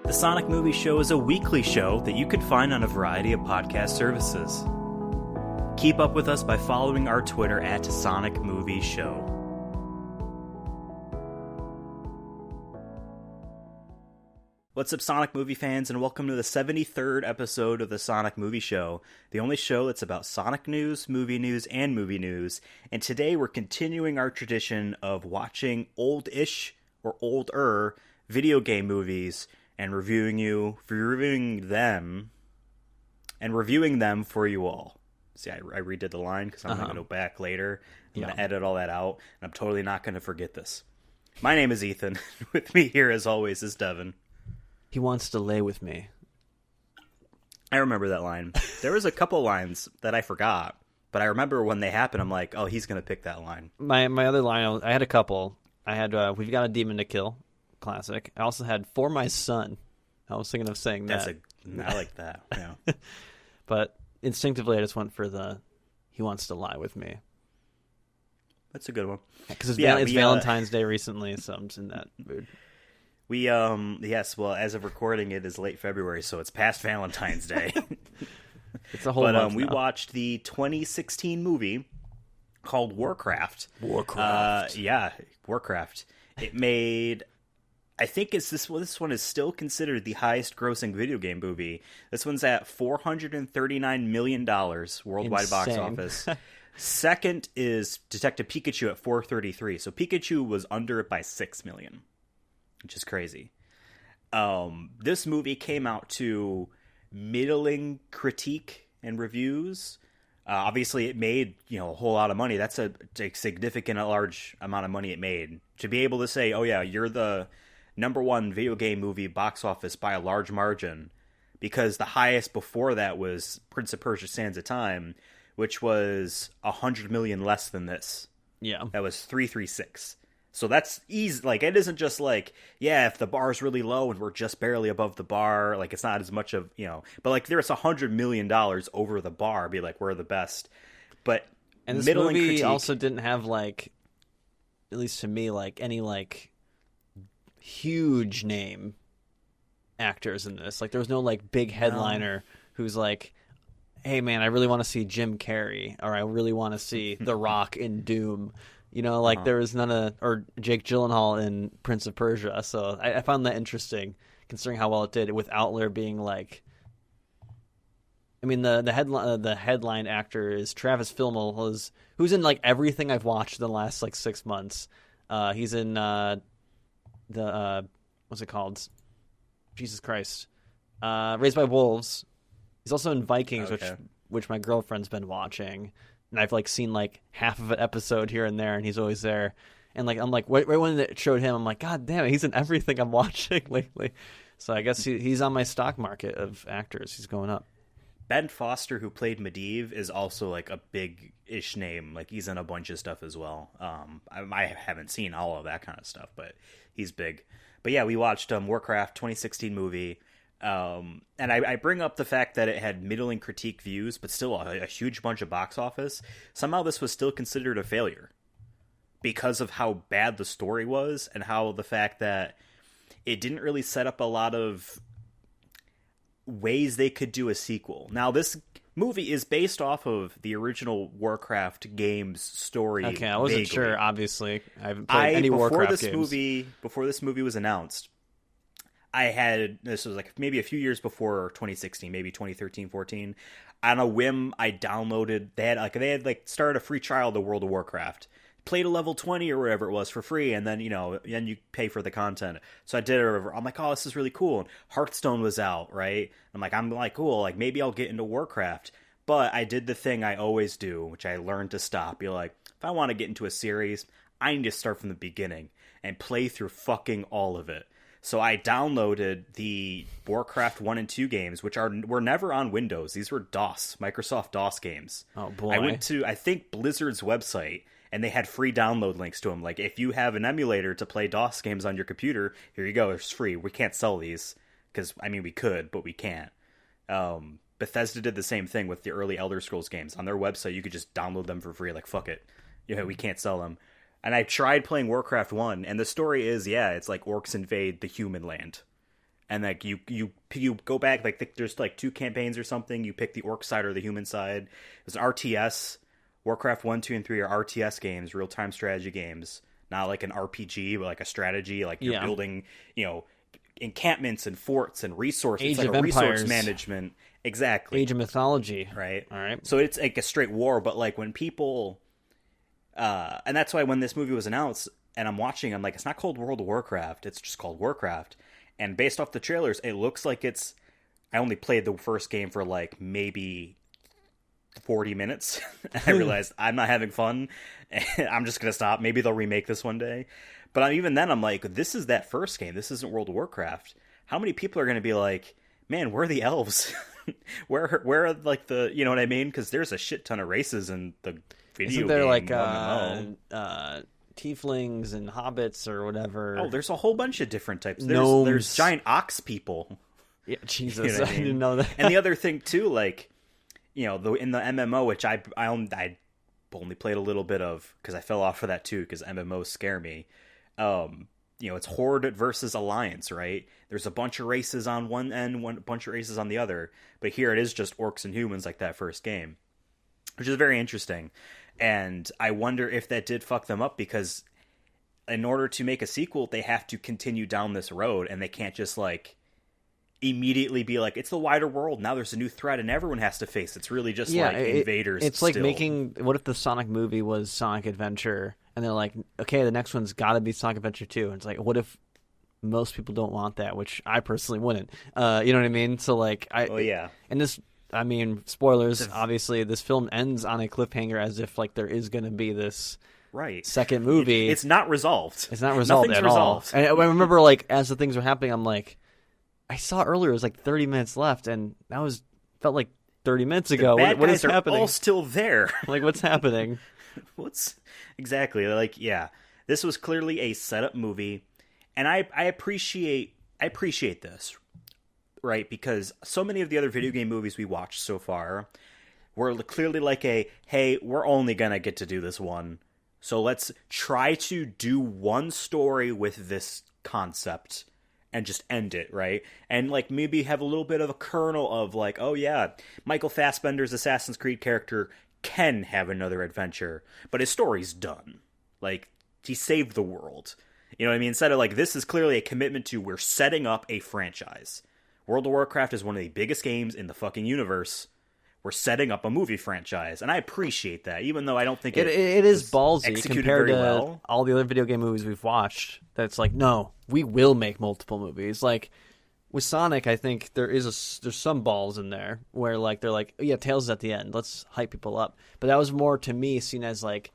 The Sonic Movie Show is a weekly show that you can find on a variety of podcast services. Keep up with us by following our Twitter at Sonic Movie Show. What's up, Sonic movie fans, and welcome to the 73rd episode of the Sonic Movie Show, the only show that's about Sonic news, and movie news. And today we're continuing our tradition of watching old-ish or older video game movies and reviewing them for you all. See, I redid the line because I'm going to go back later. I'm going to edit all that out, and I'm totally not going to forget this. My name is Ethan. With me here, as always, is Devin. He wants to lay with me. I remember that line. There was a couple lines that I forgot, but I remember when they happened, I'm like, oh, he's going to pick that line. My other line, I had a couple. I had We've Got a Demon to Kill, classic. I also had For My Son. I was thinking of saying that. I like that, yeah. But instinctively, I just went for the He Wants to Lie with Me. That's a good one. Because it's Valentine's Day recently, so I'm just in that mood. Yes, well, as of recording, it is late February, so it's past Valentine's Day. It's a whole month now. We watched the 2016 movie called Warcraft. Warcraft. Warcraft. It made, I think this one is still considered the highest grossing video game movie. This one's at $439 million worldwide box office. Second is Detective Pikachu at 433. So Pikachu was under it by 6 million. Which is crazy. This movie came out to middling critique and reviews. Obviously, it made a whole lot of money. That's a significant, large amount of money it made. To be able to say, oh yeah, you're the number one video game movie box office by a large margin, because the highest before that was Prince of Persia: Sands of Time, which was 100 million less than this. Yeah, that was 336. So that's easy. Like, it isn't just like, yeah, if the bar's really low and we're just barely above the bar, like, it's not as much of, but like, there's $100 million over the bar, be like, we're the best. But, and this movie also didn't have, like, at least to me, like, any, like, huge name actors in this. Like, there was no, like, big headliner who's like, hey, man, I really want to see Jim Carrey, or I really want to see The Rock in Doom. There was none of, or Jake Gyllenhaal in Prince of Persia. So I found that interesting, considering how well it did, without there being like, I mean, the headline actor is Travis Fimmel, who's in like everything I've watched in the last like 6 months. He's in what's it called? Jesus Christ, Raised by Wolves. He's also in Vikings, which my girlfriend's been watching. And I've like seen like half of an episode here and there, and he's always there. And like I'm like, right when it showed him, I'm like, God damn it, he's in everything I'm watching lately. So I guess he's on my stock market of actors. He's going up. Ben Foster, who played Medivh, is also like a big-ish name. Like, he's in a bunch of stuff as well. I haven't seen all of that kind of stuff, but he's big. But yeah, we watched Warcraft 2016 movie. And I bring up the fact that it had middling critique views, but still a huge bunch of box office. Somehow this was still considered a failure because of how bad the story was, and how the fact that it didn't really set up a lot of ways they could do a sequel. Now, this movie is based off of the original Warcraft game's story. Okay, I wasn't sure, obviously. I haven't played any Warcraft games. Before this movie was announced, this was like maybe a few years before 2016, maybe 2013, 14. On a whim, I downloaded, they had started a free trial of the World of Warcraft. Played a level 20 or whatever it was for free, and then, then you pay for the content. So I did it over. I'm like, oh, this is really cool. And Hearthstone was out, right? I'm like, cool, like maybe I'll get into Warcraft. But I did the thing I always do, which I learned to stop. You're like, if I want to get into a series, I need to start from the beginning and play through fucking all of it. So I downloaded the Warcraft 1 and 2 games, which were never on Windows. These were Microsoft DOS games. Oh, boy. I went to, I think, Blizzard's website, and they had free download links to them. Like, if you have an emulator to play DOS games on your computer, here you go, it's free. We can't sell these, because, I mean, we could, but we can't. Bethesda did the same thing with the early Elder Scrolls games. On their website, you could just download them for free, like, fuck it. We can't sell them. And I tried playing Warcraft 1, and the story is, it's like orcs invade the human land. and like you go back, like there's like 2 campaigns or something. You pick the orc side or the human side. It was an RTS. Warcraft 1, 2, and 3 are RTS games, real time strategy games, not like an RPG, but like a strategy. Like you're building, encampments and forts and resources. It's like a resource management. Exactly. Age of Mythology. Right. All right. So it's like a straight war, but like when people, and that's why when this movie was announced and I'm watching, I'm like, it's not called World of Warcraft. It's just called Warcraft. And based off the trailers, it looks like I only played the first game for like maybe 40 minutes. I realized I'm not having fun. And I'm just going to stop. Maybe they'll remake this one day. But even then, I'm like, this is that first game. This isn't World of Warcraft. How many people are going to be like, man, where are the elves? where are like the, you know what I mean? Because there's a shit ton of races in the video Isn't there game. Like tieflings and hobbits or whatever? Oh, there's a whole bunch of different types. Gnomes. There's giant ox people. Yeah, Jesus, you know I didn't know that. And the other thing too, like, in the MMO, which I only played a little bit of because I fell off for that too because MMOs scare me. It's Horde versus Alliance, right? There's a bunch of races on one end, a bunch of races on the other, but here it is just orcs and humans like that first game, which is very interesting. And I wonder if that did fuck them up because in order to make a sequel, they have to continue down this road and they can't just like immediately be like, it's the wider world. Now there's a new threat and everyone has to face. It's really just like invaders. It's still. Like making, what if the Sonic movie was Sonic Adventure and they're like, okay, the next one's got to be Sonic Adventure 2. And it's like, what if most people don't want that, which I personally wouldn't. You know what I mean? So like, and this, I mean, spoilers, obviously, this film ends on a cliffhanger as if like there is going to be this second movie. It's not resolved. It's not resolved at all. And I remember like as the things were happening, I'm like, I saw earlier it was like 30 minutes left, and that felt like 30 minutes ago. What is happening? All still there. Like, what's happening? Exactly like, yeah, this was clearly a setup movie, and I appreciate this, right? Because so many of the other video game movies we watched so far were clearly like hey, we're only gonna get to do this one, so let's try to do one story with this concept and just end it, right? And like maybe have a little bit of a kernel of like, oh yeah, Michael Fassbender's Assassin's Creed character can have another adventure, but his story's done. Like, he saved the world. You know what I mean? Instead of like, this is clearly a commitment to, we're setting up a franchise. World of Warcraft is one of the biggest games in the fucking universe. We're setting up a movie franchise, and I appreciate that, even though I don't think it is ballsy compared to all the other video game movies we've watched. That's like, no, we will make multiple movies. Like with Sonic, I think there's some balls in there where like they're like, oh, yeah, Tails is at the end. Let's hype people up. But that was more to me seen as like,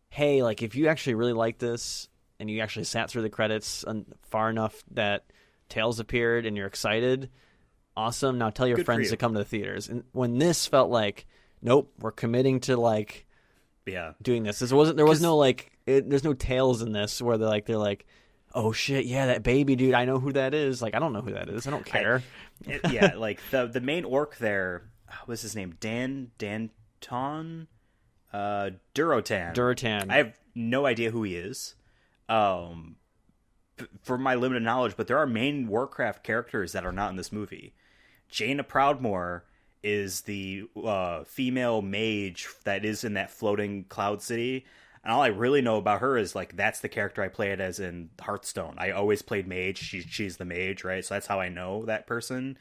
hey, like if you actually really like this and you actually sat through the credits far enough that Tails appeared and you're excited. Awesome. Now tell your friends to come to the theaters. And when this felt like, nope, we're committing to like, doing this. There was no like, there's no tales in this where they're like, oh shit, yeah, that baby dude, I know who that is. Like, I don't know who that is. I don't care. Like the main orc there, what's his name? Durotan. Durotan. I have no idea who he is. For my limited knowledge, but there are main Warcraft characters that are not in this movie. Jaina Proudmoore is the female mage that is in that floating cloud city. And all I really know about her is, like, that's the character I played as in Hearthstone. I always played mage. She's the mage, right? So that's how I know that person.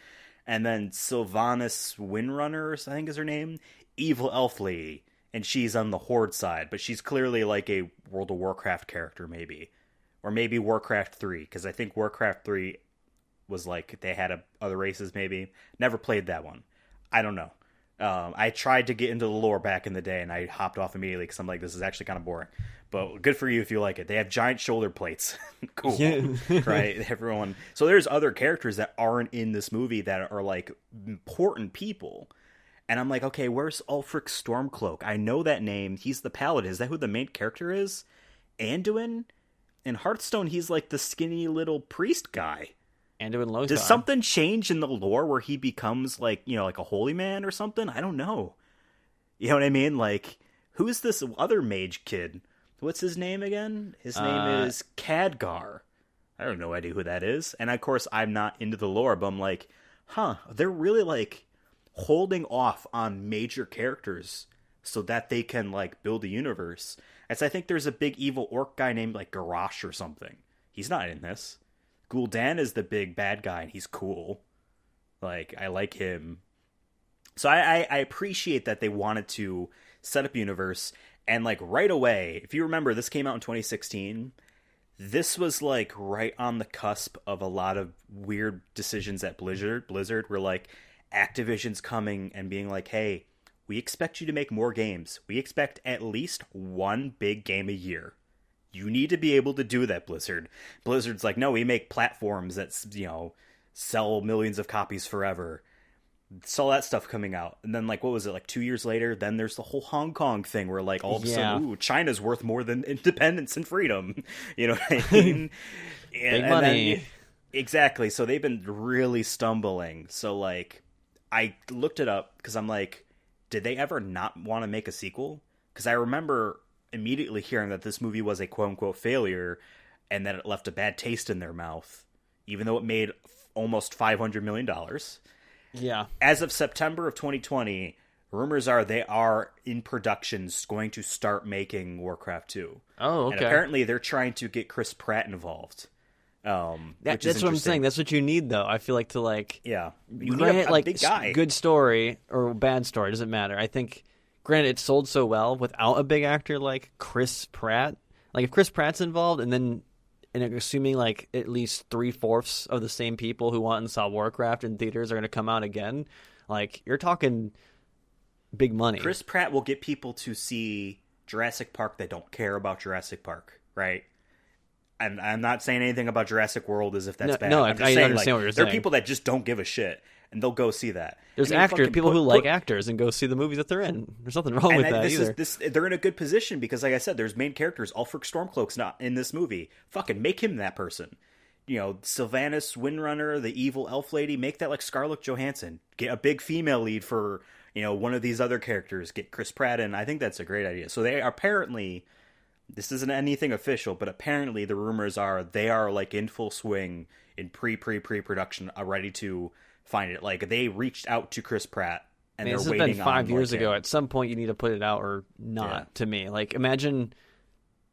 And then Sylvanas Windrunner, I think is her name. Evil Elf Lady. And she's on the Horde side. But she's clearly like a World of Warcraft character, maybe. Or maybe Warcraft 3. Because I think Warcraft 3 was like, they had other races, maybe. Never played that one. I don't know. I tried to get into the lore back in the day, and I hopped off immediately because I'm like, this is actually kind of boring. But good for you if you like it. They have giant shoulder plates. Cool. Yeah. Right? Everyone. So there's other characters that aren't in this movie that are, like, important people. And I'm like, okay, where's Ulfric Stormcloak? I know that name. He's the paladin. Is that who the main character is? Anduin? In Hearthstone, he's like the skinny little priest guy. Anduin Lothar. Does something change in the lore where he becomes like, you know, like a holy man or something? I don't know. You know what I mean? Like, who's this other mage kid? What's his name again? His name is Khadgar. I have no idea who that is. And of course, I'm not into the lore, but I'm like, they're really like holding off on major characters so that they can like build a universe. As I think there's a big evil orc guy named like Garrosh or something. He's not in this. Gul'dan is the big bad guy, and he's cool. Like, I like him. So I appreciate that they wanted to set up a universe, and like right away, if you remember, this came out in 2016. This was like right on the cusp of a lot of weird decisions at Blizzard. Where like Activision's coming and being like, hey, we expect you to make more games. We expect at least one big game a year. You need to be able to do that, Blizzard. Blizzard's like, no, we make platforms that, sell millions of copies forever. Saw that stuff coming out. And then, like, what was it, like 2 years later? Then there's the whole Hong Kong thing where, like, all of a sudden, ooh, China's worth more than independence and freedom. You know what I mean? Big money. Then, exactly. So they've been really stumbling. So, like, I looked it up because I'm like, did they ever not want to make a sequel? Because I remember immediately hearing that this movie was a quote-unquote failure and that it left a bad taste in their mouth, even though it made almost $500 million. Yeah. As of September of 2020, rumors are they are in productions going to start making Warcraft 2. Oh, okay. And apparently they're trying to get Chris Pratt involved. That's what I'm saying. That's what you need, though. I feel like to like... Yeah. You need a big guy. Good story or bad story, doesn't matter. I think... Granted, it sold so well without a big actor like Chris Pratt. Like, if Chris Pratt's involved, and assuming, like, at least 3/4 of the same people who went and saw Warcraft in theaters are going to come out again, like, you're talking big money. Chris Pratt will get people to see Jurassic Park that don't care about Jurassic Park, right? And I'm not saying anything about Jurassic World as if that's bad. No, I'm just I saying, understand like, what you're there saying. are people that just don't give a shit. And they'll go see that. There's people who like actors and go see the movies that they're in. There's nothing wrong with that either. They're in a good position because, like I said, there's main characters. Ulfric Stormcloak's not in this movie. Fucking make him that person. Sylvanas Windrunner, the evil elf lady, make that like Scarlett Johansson. Get a big female lead for, one of these other characters. Get Chris Pratt in. I think that's a great idea. So they are apparently, this isn't anything official, but apparently the rumors are they are like in full swing in pre-production, ready to find it. Like, they reached out to Chris Pratt and they're waiting on. This has been 5 years ago. At some point, you need to put it out or not. To me, like, imagine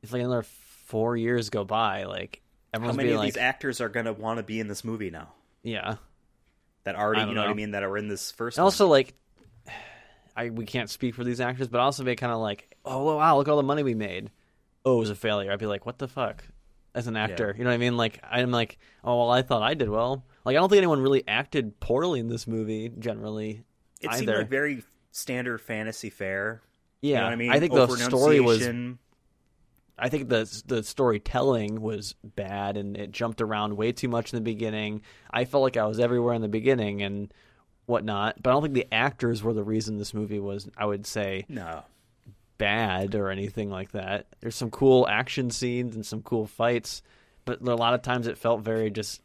if like another 4 years go by. Like, everyone's how many of like, these actors are gonna want to be in this movie now? Yeah, that already, you know what I mean, that are in this first. And also, like, we can't speak for these actors, but also be kind of like, oh wow, look at all the money we made. Oh, it was a failure. I'd be like, what the fuck? As an actor, you know what I mean? Like, I'm like, oh well, I thought I did well. Like, I don't think anyone really acted poorly in this movie, generally. It seemed like very standard fantasy fare. Yeah, you know what I mean? I think the story was. I think the storytelling was bad, and it jumped around way too much in the beginning. I felt like I was everywhere in the beginning and whatnot, but I don't think the actors were the reason this movie was, I would say, bad or anything like that. There's some cool action scenes and some cool fights, but a lot of times it felt very just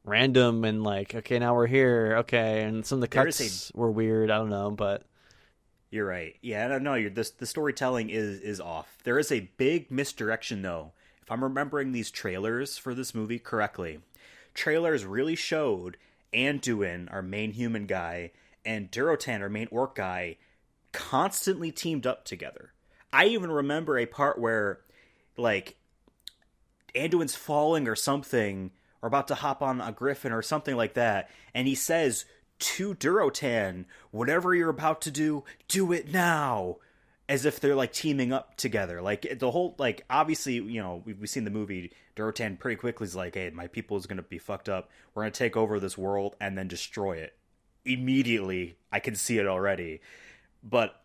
random and like, okay, now we're here, okay, and some of the cuts were weird. I don't know, but you're right. Yeah, I don't know. The storytelling is off. There is a big misdirection, though. If I'm remembering these trailers for this movie correctly, trailers really showed Anduin, our main human guy, and Durotan, our main orc guy, constantly teamed up together. I even remember a part where, like, Anduin's falling or something, or about to hop on a griffin or something like that, and he says to Durotan, whatever you're about to do it now, as if they're like teaming up together. Like, the whole, like, obviously, we've seen the movie. Durotan pretty quickly is like, hey, my people is going to be fucked up. We're going to take over this world and then destroy it. Immediately, I can see it already. But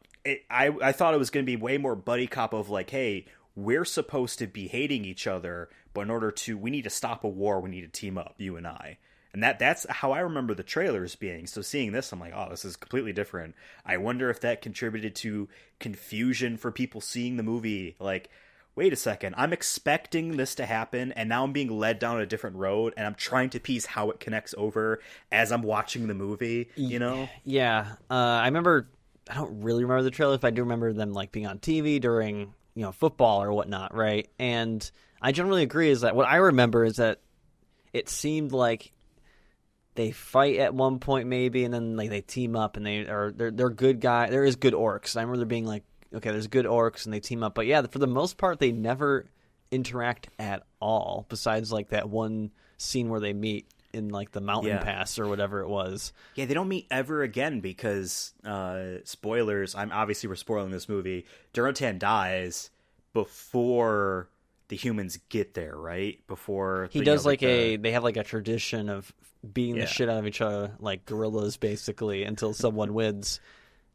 I thought it was going to be way more buddy cop of like, hey, we're supposed to be hating each other, but in order to, we need to stop a war, we need to team up, you and I. And that's how I remember the trailers being. So seeing this, I'm like, oh, this is completely different. I wonder if that contributed to confusion for people seeing the movie. Like, wait a second, I'm expecting this to happen, and now I'm being led down a different road, and I'm trying to piece how it connects over as I'm watching the movie, Yeah. I don't really remember the trailer. If I do remember them like being on TV during, football or whatnot, right? And I generally agree is that what I remember is that it seemed like they fight at one point maybe, and then like they team up and they're good guy. There is good orcs. I remember there being like, okay, there's good orcs and they team up, but yeah, for the most part they never interact at all. Besides like that one scene where they meet in like the mountain pass or whatever it was. Yeah, they don't meet ever again because spoilers. We're spoiling this movie. Durotan dies before the humans get there, right? Before he does they have like a tradition of beating the shit out of each other, like gorillas, basically, until someone wins.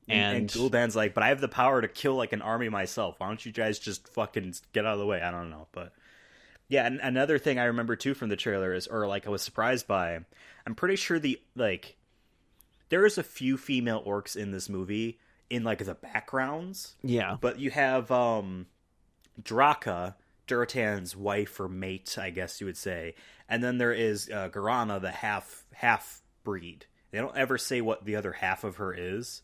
And Gul'dan's like, but I have the power to kill like an army myself. Why don't you guys just fucking get out of the way? I don't know, but yeah. And another thing I remember too from the trailer is, or like I was surprised by, I'm pretty sure there is a few female orcs in this movie in like the backgrounds. Yeah, but you have Draka, Durotan's wife or mate, I guess you would say, and then there is Garana, the half breed. They don't ever say what the other half of her is,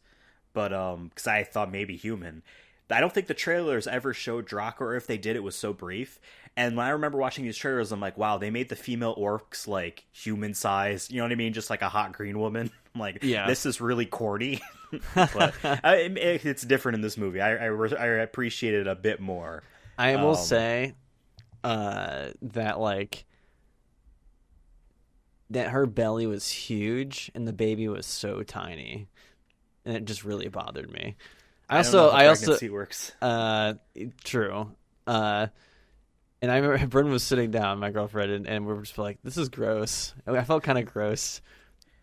but because I thought maybe human. I don't think the trailers ever showed Draka, or if they did, it was so brief. And when I remember watching these trailers, I'm like, wow, they made the female orcs like human size. You know what I mean? Just like a hot green woman. I'm like, this is really corny. But it's different in this movie. I appreciate it a bit more. I will say that like that her belly was huge and the baby was so tiny, and it just really bothered me. I don't know how pregnancy works. True. And I remember Bryn was sitting down, my girlfriend, and we were just like, "This is gross." I felt kind of gross,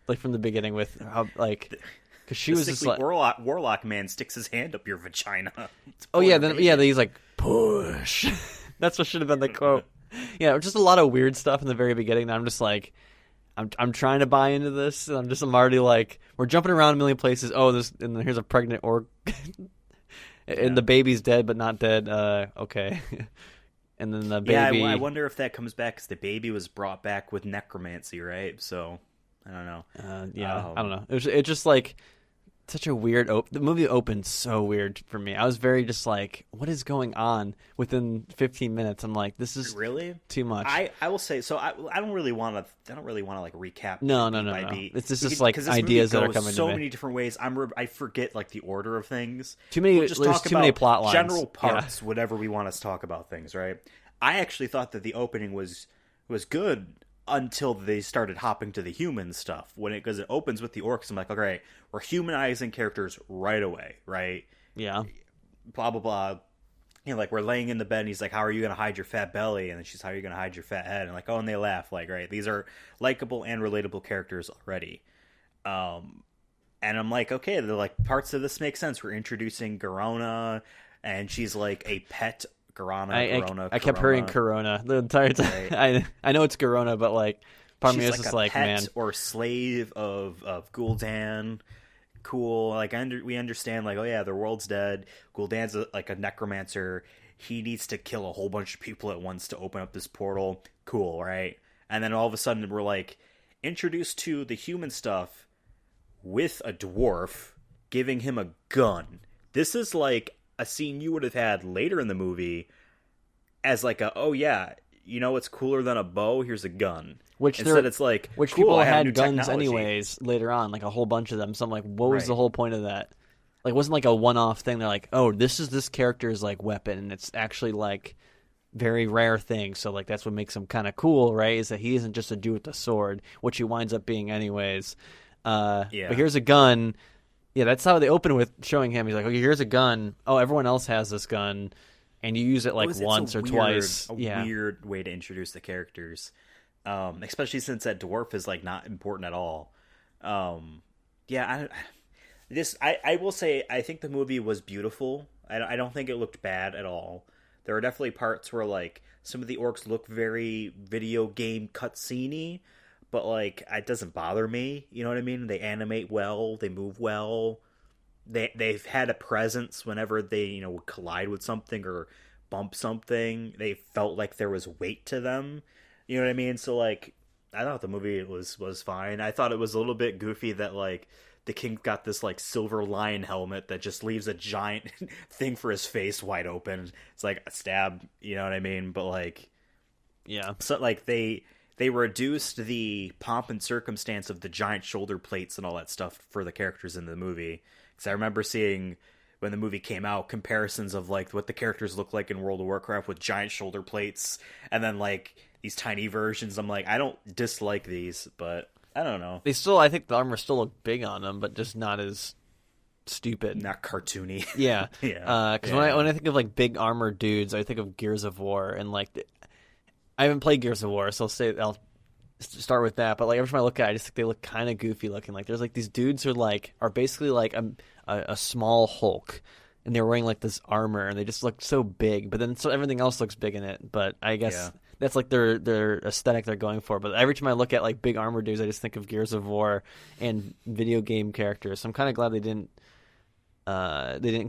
like from the beginning with how like. Because she was just like warlock man sticks his hand up your vagina. Then he's like push. That's what should have been the quote. Yeah, just a lot of weird stuff in the very beginning. And I'm just like, I'm trying to buy into this. And I'm already like, we're jumping around a million places. Oh, and here's a pregnant orc, and the baby's dead but not dead. Okay, and then the baby. Yeah, I wonder if that comes back because the baby was brought back with necromancy, right? So I don't know. I don't know. It's just like. Such a weird the movie opened so weird for me. I was very just like, what is going on? Within 15 minutes, I'm like, this is really too much. I will say so. I don't really want to like recap. No. It's just like ideas that are coming. So many different ways. I forget like the order of things. There's too many plot lines. General parts, whatever we want to talk about things. Right. I actually thought that the opening was good. Until they started hopping to the human stuff. Because it opens with the orcs, I'm like, okay, we're humanizing characters right away, right? Yeah. Blah, blah, blah. You know, like, we're laying in the bed, and he's like, how are you going to hide your fat belly? And then she's, how are you going to hide your fat head? And like, oh, and they laugh, like, right? These are likable and relatable characters already. And I'm like, okay, they're like, parts of this make sense. We're introducing Garona, and she's like a pet Corona. I kept hearing Corona the entire time. Right. I know it's Corona, but like part of me is just like, pet man, or slave of Gul'dan. Cool. Like we understand. Like, oh yeah, their world's dead. Gul'dan's like a necromancer. He needs to kill a whole bunch of people at once to open up this portal. Cool, right? And then all of a sudden we're like introduced to the human stuff with a dwarf giving him a gun. This is like a scene you would have had later in the movie as like oh yeah, you know what's cooler than a bow? Here's a gun. It's like, which cool, people had guns anyways later on, like a whole bunch of them. So I'm like, what was the whole point of that? Like, it wasn't like a one-off thing. They're like, oh, this is this character's like weapon, and it's actually like very rare thing. So like that's what makes him kind of cool, right? Is that he isn't just a dude with a sword, which he winds up being anyways. But here's a gun. Yeah, that's how they open with showing him. He's like, okay, here's a gun. Oh, everyone else has this gun. And you use it like once or twice. Weird way to introduce the characters. Especially since that dwarf is like not important at all. I will say, I think the movie was beautiful. I don't think it looked bad at all. There are definitely parts where like some of the orcs look very video game cutscene-y. But, like, it doesn't bother me, you know what I mean? They animate well, they move well, they've had a presence whenever they, you know, would collide with something or bump something. They felt like there was weight to them, you know what I mean? So, like, I thought the movie was fine. I thought it was a little bit goofy that, like, the king got this, like, silver lion helmet that just leaves a giant thing for his face wide open. It's like a stab, you know what I mean? But, like... Yeah. So, like, they they reduced the pomp and circumstance of the giant shoulder plates and all that stuff for the characters in the movie. Because I remember seeing, when the movie came out, comparisons of like what the characters look like in World of Warcraft with giant shoulder plates, and then like these tiny versions. I'm like, I don't dislike these, but I don't know. They still, I think the armor still look big on them, but just not as stupid, not cartoony. Yeah, yeah. Because when I think of like big armored dudes, I think of Gears of War, and like I haven't played Gears of War, so I'll start with that. But like every time I look at it, I just think they look kind of goofy looking. Like there's like these dudes who are basically like a small Hulk, and they're wearing like this armor, and they just look so big. But then everything else looks big in it. But I guess that's like their aesthetic they're going for. But every time I look at like big armor dudes, I just think of Gears of War and video game characters. So I'm kind of glad they didn't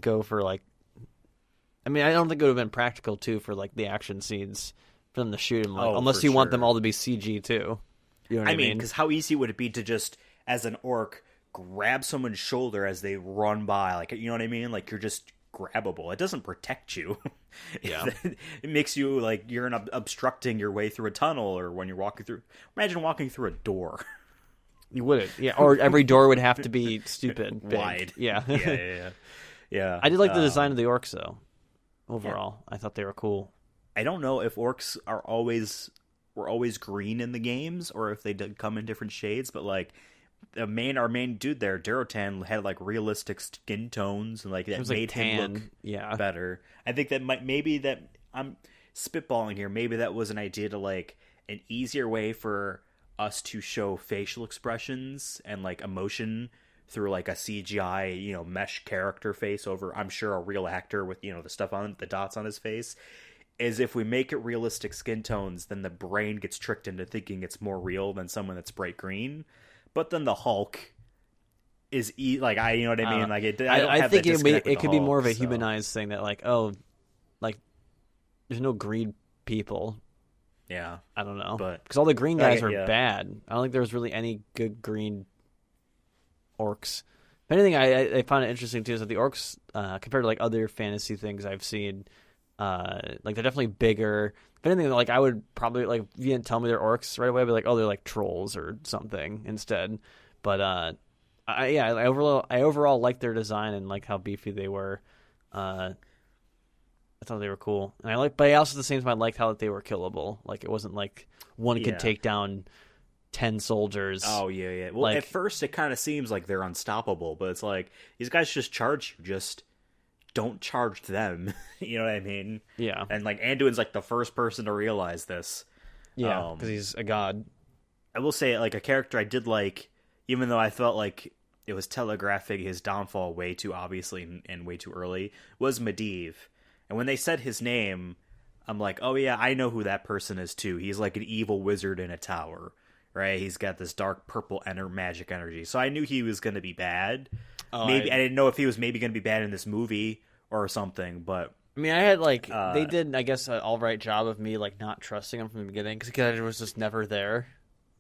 go for like. I mean, I don't think it would have been practical too for like the action scenes for them to shoot him, like, unless you want them all to be CG too. You know what I mean? Because how easy would it be to just, as an orc, grab someone's shoulder as they run by? Like, you know what I mean? Like, you're just grabbable. It doesn't protect you. Yeah. It makes you like you're obstructing your way through a tunnel, or when you're walking through. Imagine walking through a door. You wouldn't, yeah. Or every door would have to be stupid, big. Wide. Yeah. Yeah. I did like the design of the orcs though. Overall, I thought they were cool. I don't know if orcs were always green in the games, or if they did come in different shades, but like our main dude there, Durotan, had like realistic skin tones, and like that made him look better. I think that maybe that I'm spitballing here. Maybe that was an idea to like an easier way for us to show facial expressions and like emotion through like a CGI, mesh character face over, I'm sure, a real actor with, the stuff on the dots on his face. Is if we make it realistic skin tones, then the brain gets tricked into thinking it's more real than someone that's bright green. But then the Hulk is you know what I mean? Like I think it could be more of a humanized thing that like, oh, like there's no green people. Yeah, I don't know, but because all the green guys are bad. I don't think there was really any good green orcs. If anything, I found it interesting too is that the orcs, compared to like other fantasy things I've seen. Like they're definitely bigger. If anything, like I would probably like if you didn't tell me they're orcs right away, I'd be like, oh, they're like trolls or something instead. But I overall liked their design and like how beefy they were. I thought they were cool, and but I also at the same time I liked how they were killable. Like it wasn't like one could take down 10 soldiers. Oh yeah. Well, like, at first it kind of seems like they're unstoppable, but it's like these guys just charge you. Just don't charge them. You know what I mean? Yeah. And like Anduin's like the first person to realize this. Yeah, because he's a god. I will say, like, a character I did like, even though I felt like it was telegraphing his downfall way too obviously and way too early, was Medivh. And when they said his name, I'm like, oh yeah, I know who that person is too. He's like an evil wizard in a tower, right? He's got this dark purple magic energy. So I knew he was going to be bad. I didn't know if he was maybe going to be bad in this movie or something, but I mean, I had like they did, I guess, an all right job of me like not trusting him from the beginning because he was just never there.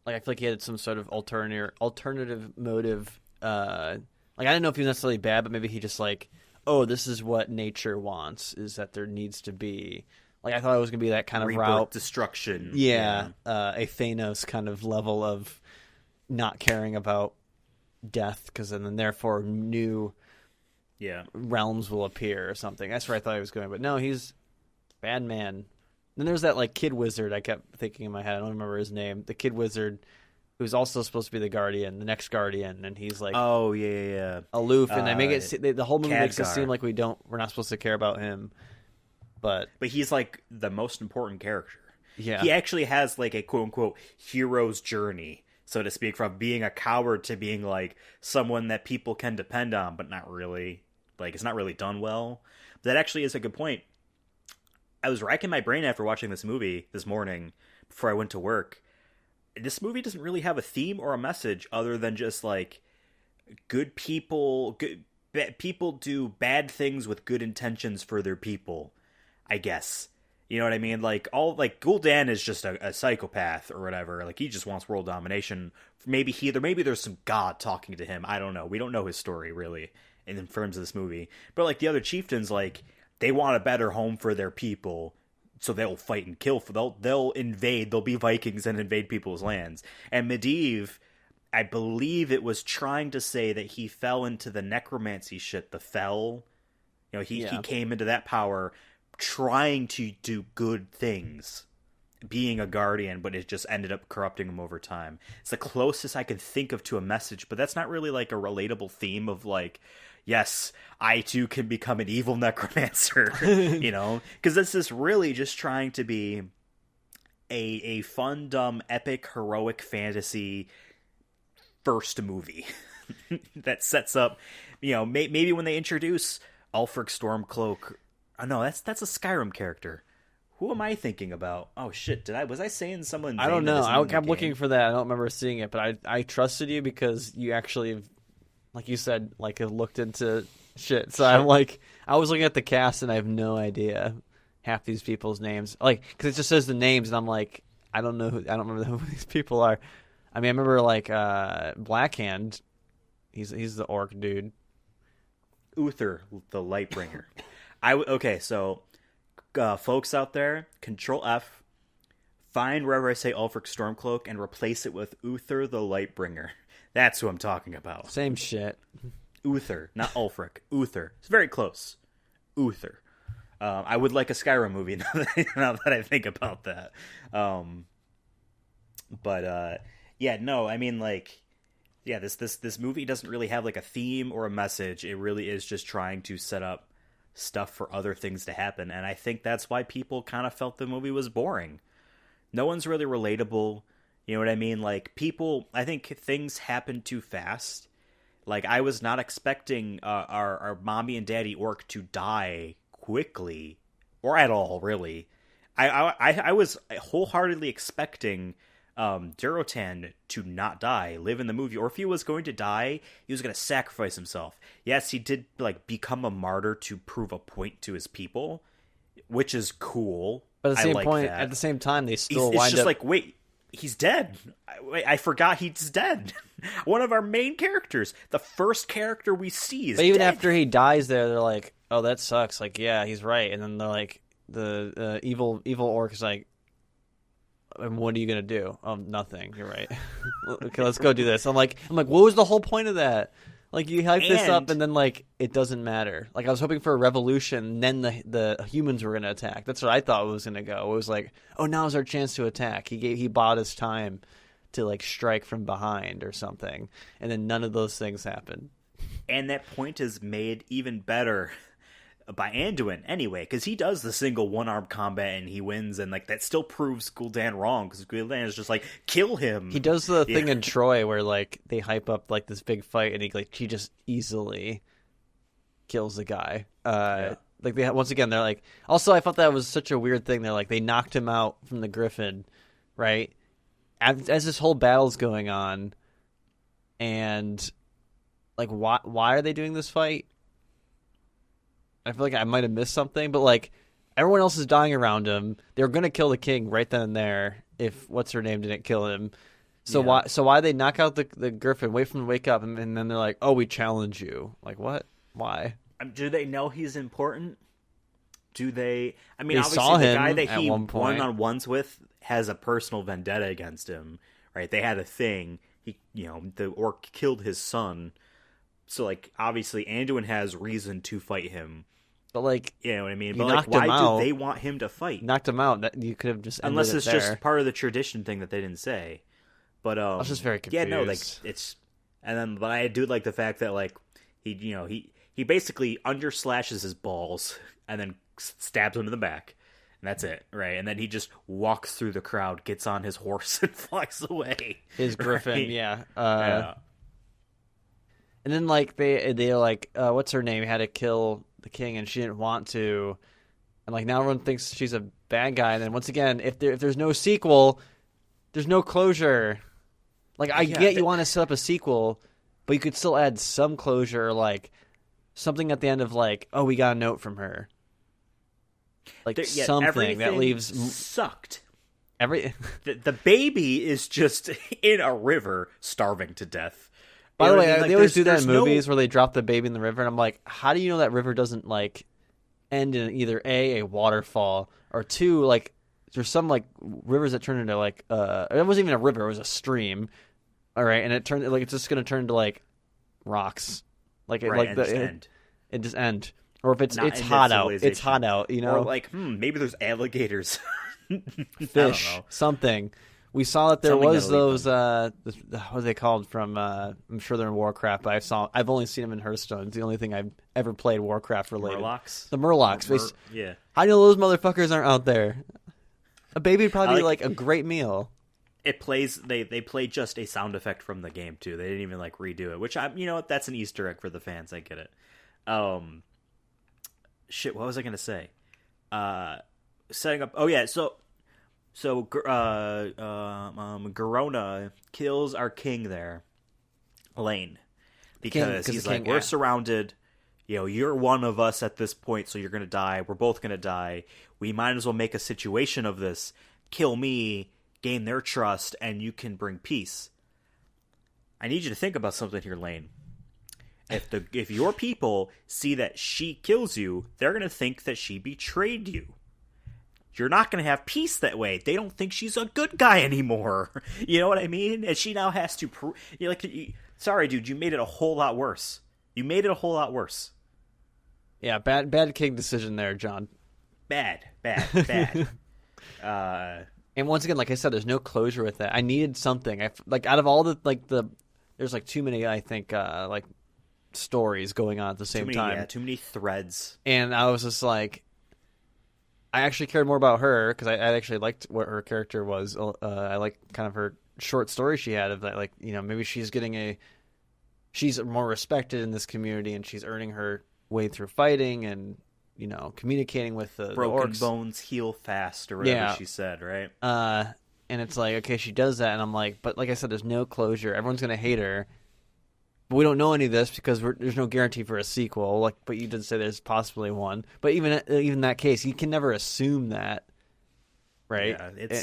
Like I feel like he had some sort of alternative motive. Like I didn't know if he was necessarily bad, but maybe he just like, oh, this is what nature wants, is that there needs to be. Like I thought it was gonna be that kind of route, destruction. Yeah, a Thanos kind of level of not caring about death, because then therefore new realms will appear or something. That's where I thought he was going, but no, he's bad man. Then there's that like kid wizard I kept thinking in my head. I don't remember his name. The kid wizard who's also supposed to be the guardian, the next guardian, and he's like aloof, and they make it the whole movie makes it seem like we're not supposed to care about him, but he's like the most important character. Yeah, he actually has like a quote unquote hero's journey, so to speak, from being a coward to being like someone that people can depend on, but not really. Like, it's not really done well. But that actually is a good point. I was racking my brain after watching this movie this morning before I went to work. This movie doesn't really have a theme or a message other than just like people do bad things with good intentions for their people, I guess. You know what I mean? Like Gul'dan is just a psychopath or whatever. Like he just wants world domination. Maybe there's some god talking to him. I don't know. We don't know his story really in terms of this movie. But like the other chieftains, like they want a better home for their people. so they'll fight and kill. They'll invade. They'll be Vikings and invade people's lands. And Medivh, I believe it was trying to say that he fell into the necromancy shit, the Fell. You know, he came into that power trying to do good things, being a guardian, but it just ended up corrupting him over time. It's the closest I could think of to a message, but that's not really like a relatable theme of like, yes, I too can become an evil necromancer, you know? Because this is really just trying to be a fun, dumb, epic, heroic fantasy first movie that sets up, you know, maybe when they introduce Ulfric Stormcloak. Oh no, that's a Skyrim character. Who am I thinking about? Oh shit, was I saying someone? I don't know. I'm looking for that. I don't remember seeing it, but I trusted you because you actually, like you said, like have looked into shit. So I'm like, I was looking at the cast and I have no idea half these people's names. Like, because it just says the names and I'm like, I don't remember who these people are. I mean, I remember like Blackhand. He's the orc dude. Uther, the Lightbringer. Okay, so folks out there, Control F, find wherever I say Ulfric Stormcloak and replace it with Uther the Lightbringer. That's who I'm talking about. Same shit. Uther, not Ulfric. Uther. It's very close. Uther. I would like a Skyrim movie now that I think about that. Yeah, no, I mean, like, yeah, this movie doesn't really have like a theme or a message. It really is just trying to set up stuff for other things to happen, and I think that's why people kind of felt the movie was boring. No one's really relatable, you know what I mean? Like, people, I think things happen too fast. Like, I was not expecting our mommy and daddy orc to die quickly, or at all, really. I was wholeheartedly expecting Durotan to not die, live in the movie, or if he was going to die, he was going to sacrifice himself. Yes, he did like become a martyr to prove a point to his people, which is cool. But at the same point, at the same time, they still it's just like, wait, he's dead. I forgot he's dead. One of our main characters, the first character we see, is but even dead. after he dies, there, they're like, oh, that sucks. Like, yeah, he's right. And then they're like, the evil orc is like, and what are you gonna do? Nothing. You're right. Okay, let's go do this. I'm like, what was the whole point of that? Like, you hype this up, and then like it doesn't matter. Like, I was hoping for a revolution, and then the humans were gonna attack. That's what I thought it was gonna go. It was like, oh, now's our chance to attack. He bought his time to like strike from behind or something, and then none of those things happened. And that point is made even better by Anduin anyway, because he does the single one-arm combat and he wins, and like that still proves Gul'dan wrong, because Gul'dan is just like, kill him. He does the thing in Troy where like they hype up like this big fight and he just easily kills the guy. Like once again they're like, also I thought that was such a weird thing. They're like, they knocked him out from the Griffin, right? As this whole battle's going on, and like why are they doing this fight? I feel like I might have missed something, but like everyone else is dying around him. They're going to kill the king right then and there if what's her name didn't kill him. So why they knock out the Griffin, wait for him to wake up, and then they're like, oh, we challenge you. Like, what? Why? Do they know he's important? Do they? I mean, they obviously saw the him guy that he one-on-ones with has a personal vendetta against him, right? They had a thing. The orc killed his son. So like obviously Anduin has reason to fight him. But like, you know what I mean? But like, why do they want him to fight? Knocked him out. You could have just unless it's there. Just part of the tradition thing that they didn't say. But I was just very confused. Yeah, no, like it's, and then but I do like the fact that like he basically underslashes his balls and then stabs him in the back, and that's it, right? And then he just walks through the crowd, gets on his horse, and flies away. His Griffin, right? yeah. Yeah. And then like they're like, what's her name? Had to kill the king, and she didn't want to, and like now everyone thinks she's a bad guy. And then once again, if there's no sequel, there's no closure. Like I get you want to set up a sequel, but you could still add some closure, like something at the end of like, oh, we got a note from her, like something that leaves sucked. The baby is just in a river, starving to death. By the way, like, they always do that in movies where they drop the baby in the river, and I'm like, how do you know that river doesn't, like, end in either a waterfall, or two, like there's some like rivers that turn into like it wasn't even a river, it was a stream. All right, and it turned like it's just gonna turn into like rocks, like it, right, like it just end. Or if it's hot out, it's hot out, you know. Or like maybe there's alligators, fish, something. We saw that there was those what are they called from? I'm sure they're in Warcraft, but I've only seen them in Hearthstone. It's the only thing I've ever played Warcraft related. Murlocs? The Murlocs. Yeah. How do you know those motherfuckers aren't out there? A baby would probably be like a great meal. It plays. They play just a sound effect from the game too. They didn't even like redo it, which that's an Easter egg for the fans. I get it. Shit. What was I gonna say? Setting up. Oh yeah. So Garona kills our king there, Lane, because he's like, we're surrounded. You're one of us at this point, so you're gonna die. We're both gonna die. We might as well make a situation of this. Kill me, gain their trust, and you can bring peace. I need you to think about something here, Lane. If your people see that she kills you, they're gonna think that she betrayed you. You're not going to have peace that way. They don't think she's a good guy anymore. You know what I mean? And she now has to sorry, dude, you made it a whole lot worse. Yeah, bad king decision there, John. Bad. And once again, like I said, there's no closure with that. I needed something. Out of all there's like too many, I think, like stories going on at the same time. Yeah, too many threads. And I was just like, I actually cared more about her because I actually liked what her character was. I like kind of her short story she had of that, like, maybe she's more respected in this community and she's earning her way through fighting and, communicating with the broken orcs. Bones heal fast or whatever she said, right? And it's like, okay, she does that, and I'm like, but like I said, there's no closure. Everyone's gonna hate her. But we don't know any of this because there's no guarantee for a sequel. But you did say there's possibly one. But even in that case, you can never assume that, right? Yeah,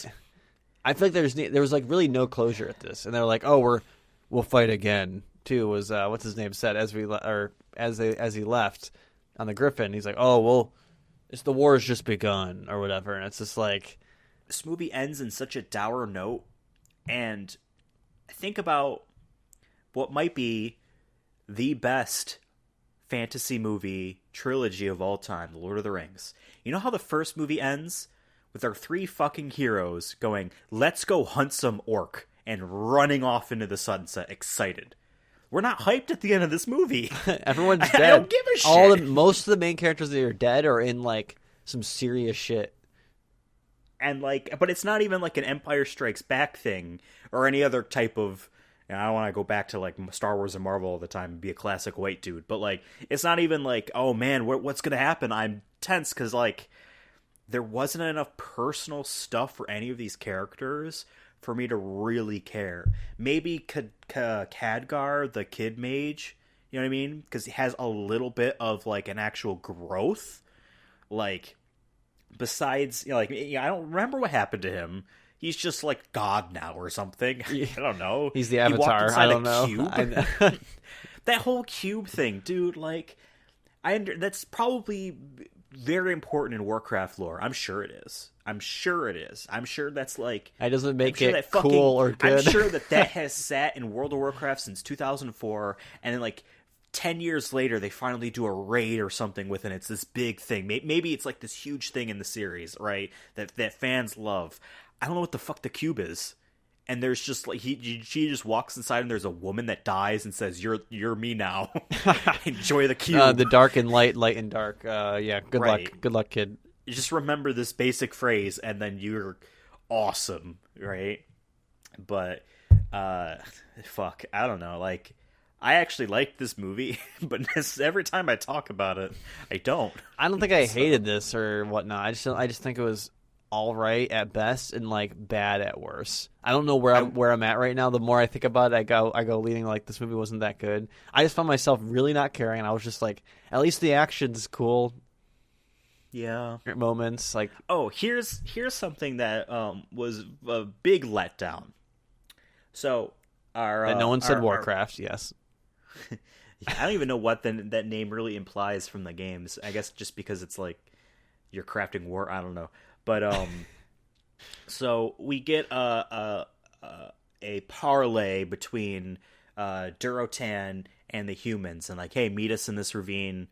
I feel like there was like really no closure at this, and they're like, "Oh, we'll fight again." Too was what's his name said as he left on the Griffin. He's like, "Oh, well, the war has just begun," or whatever, and it's just like this movie ends in such a dour note, and I think about what might be the best fantasy movie trilogy of all time, The Lord of the Rings. You know how the first movie ends? With our three fucking heroes going, let's go hunt some orc, and running off into the sunset, excited. We're not hyped at the end of this movie. Everyone's dead. I don't give a shit. Most of the main characters that are dead are in, like, some serious shit. And, but it's not even like an Empire Strikes Back thing, or any other type of... I don't want to go back to like Star Wars and Marvel all the time and be a classic white dude, but like it's not even like, oh man, what's gonna happen? I'm tense because like there wasn't enough personal stuff for any of these characters for me to really care. Maybe Khadgar, the kid mage, you know what I mean? Because he has a little bit of like an actual growth. Like besides, I don't remember what happened to him. He's just like God now or something. I don't know. He's the Avatar. I don't know. Cube. That whole cube thing, dude. Like, that's probably very important in Warcraft lore. I'm sure it is. I'm sure that's like. It doesn't make it cool or good. I'm sure that has sat in World of Warcraft since 2004, and then like 10 years later, they finally do a raid or something with it. It's this big thing. Maybe it's like this huge thing in the series, right? That fans love. I don't know what the fuck the cube is. And there's just like she just walks inside and there's a woman that dies and says, "You're me now. Enjoy the cube." The dark and light, light and dark. Yeah, good luck, kid. You just remember this basic phrase and then you're awesome, right? But fuck, I don't know. Like I actually liked this movie, but every time I talk about it, I don't. I don't think I hated this or whatnot. I just think it was all right at best and like bad at worst. I don't know where I'm at right now. The more I think about it, I go leaning like this movie wasn't that good. I just found myself really not caring, and I was just like, at least the action's cool. Yeah, moments like here's something that was a big letdown. So no one said Warcraft. Yes. I don't even know what that name really implies from the games. I guess just because it's like you're crafting war. I don't know, but so we get a parlay between Durotan and the humans, and like, hey, meet us in this ravine.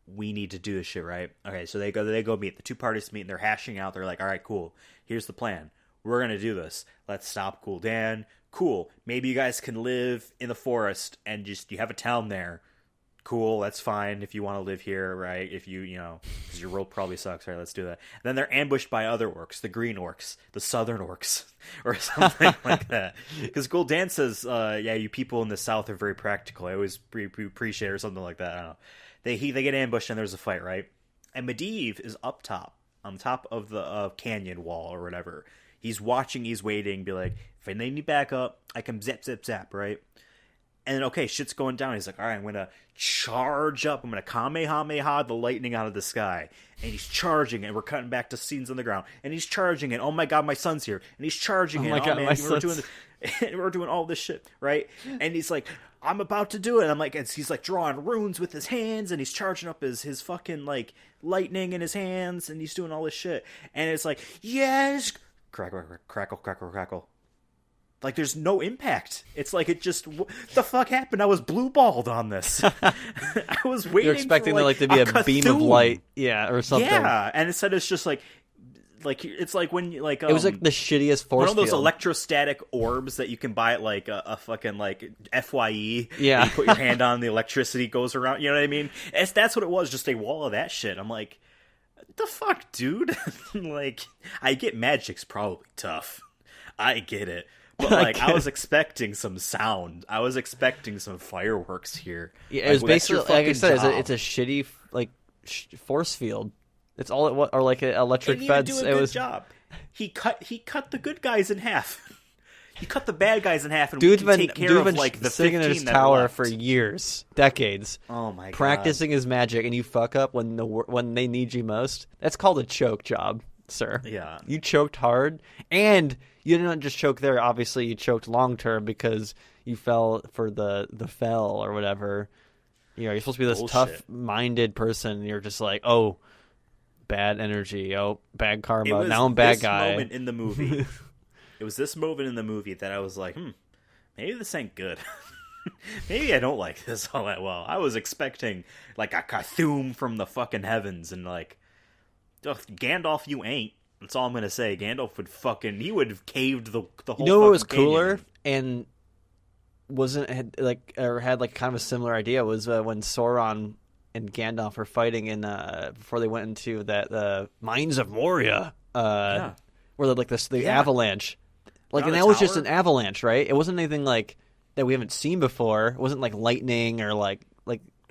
We need to do this shit, right? Okay, so they go meet. The two parties meet, and they're hashing out. They're like, all right, cool. Here's the plan. We're gonna do this. Let's stop Gul'dan. Cool. Maybe you guys can live in the forest and just you have a town there. Cool, that's fine if you want to live here, right? If you know, because your world probably sucks, right? Let's do that. And then they're ambushed by other orcs, the green orcs, the southern orcs, or something like that. Because Gul'dan says, yeah, you people in the south are very practical. I always appreciate it, or something like that. I don't know. They get ambushed and there's a fight, right? And Medivh is up top, on top of the canyon wall or whatever. He's watching, he's waiting, be like, if they need backup, I can zap, zap, zap, right? And then, okay, shit's going down. He's like, all right, I'm going to charge up. I'm going to Kamehameha the lightning out of the sky. And he's charging, and we're cutting back to scenes on the ground. And he's charging, and oh my god, my son's here. And he's charging, my god, man, we're doing all this shit, right? And he's like, I'm about to do it. And I'm like, and he's like drawing runes with his hands, and he's charging up his fucking like lightning in his hands, and he's doing all this shit. And it's like, yes, crackle, crackle, crackle, crackle. Like, there's no impact. It's like it just... What the fuck happened? I was blue-balled on this. I was waiting. You're expecting for, there to be a beam of light, yeah, or something. Yeah, and instead it's just like it's like when you like it was like the shittiest force one of those field. Electrostatic orbs that you can buy at like a fucking like FYE. Yeah, you put your hand on, the electricity goes around. You know what I mean? That's what it was. Just a wall of that shit. I'm like, what the fuck, dude? Like, I get magic's probably tough. I get it. But, like, I was expecting some sound. I was expecting some fireworks here. Yeah, it was basically, like I said, it's a shitty, like, force field. It's all it was, or like an electric fence. It was a good job. He cut the good guys in half. He cut the bad guys in half, and we can take care of, like, the 15 sitting in his tower for years, decades. Oh, my God. Practicing his magic, and you fuck up when they need you most. That's called a choke job, sir. Yeah. You choked hard, and... You didn't just choke there. Obviously, you choked long term because you fell for the fell or whatever. You know, you're supposed to be this tough-minded person. And you're just like, oh, bad energy. Oh, bad karma. Now I'm bad guy. Moment in the movie. It was this moment in the movie that I was like, maybe this ain't good. Maybe I don't like this all that well. I was expecting like a Cthulhu from the fucking heavens, and like, Gandalf, you ain't. That's all I'm gonna say. Gandalf would have caved the whole. You know what was cooler and had kind of a similar idea was when Sauron and Gandalf were fighting in before they went into that Mines of Moria, where like the avalanche, like, and that was just an avalanche, right? It wasn't anything like that we haven't seen before. It wasn't like lightning or like